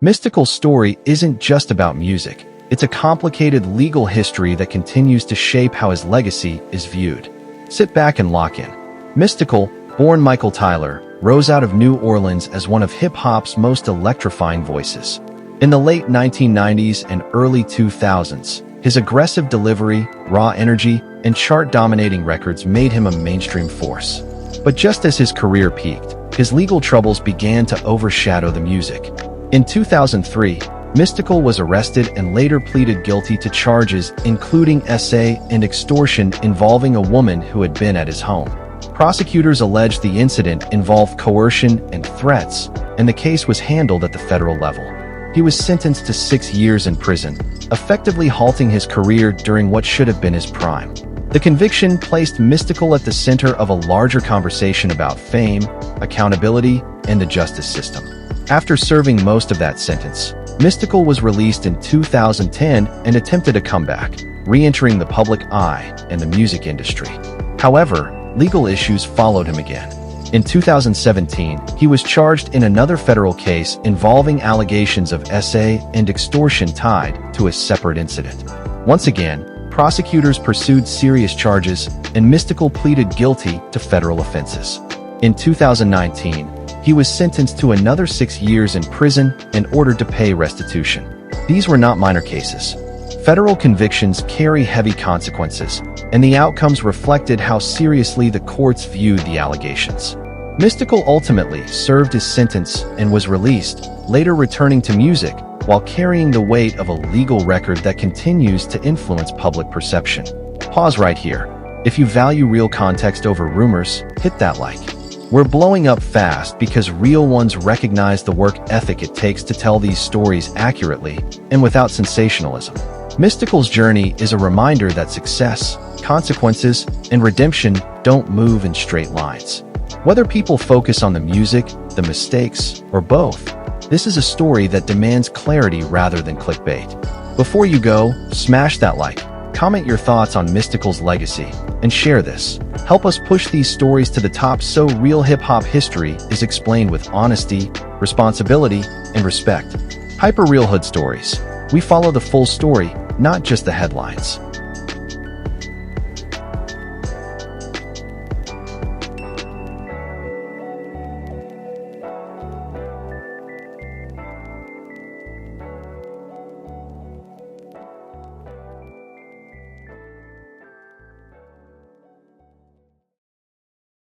Mystikal's story isn't just about music. It's a complicated legal history that continues to shape how his legacy is viewed. Sit back and lock in. Mystikal, born Michael Tyler, rose out of New Orleans as one of hip-hop's most electrifying voices. In the late 1990s and early 2000s, his aggressive delivery, raw energy, and chart-dominating records made him a mainstream force. But just as his career peaked, his legal troubles began to overshadow the music. In 2003, Mystikal was arrested and later pleaded guilty to charges including SA and extortion involving a woman who had been at his home. Prosecutors alleged the incident involved coercion and threats, and the case was handled at the federal level. He was sentenced to 6 years in prison, effectively halting his career during what should have been his prime. The conviction placed Mystikal at the center of a larger conversation about fame, accountability, and the justice system. After serving most of that sentence, Mystikal was released in 2010 and attempted a comeback, re-entering the public eye and the music industry. However, legal issues followed him again. In 2017, he was charged in another federal case involving allegations of SA and extortion tied to a separate incident. Once again, prosecutors pursued serious charges, and Mystikal pleaded guilty to federal offenses. In 2019, he was sentenced to another 6 years in prison and ordered to pay restitution. These were not minor cases. Federal convictions carry heavy consequences, and the outcomes reflected how seriously the courts viewed the allegations. Mystikal ultimately served his sentence and was released, later returning to music while carrying the weight of a legal record that continues to influence public perception. Pause right here. If you value real context over rumors, hit that like. We're blowing up fast because real ones recognize the work ethic it takes to tell these stories accurately and without sensationalism. Mystikal's journey is a reminder that success, consequences, and redemption don't move in straight lines. Whether people focus on the music, the mistakes, or both, this is a story that demands clarity rather than clickbait. Before you go, smash that like, comment your thoughts on Mystikal's legacy, and share this. Help us push these stories to the top so real hip-hop history is explained with honesty, responsibility, and respect. Hyper Real Hood Stories. We follow the full story, not just the headlines.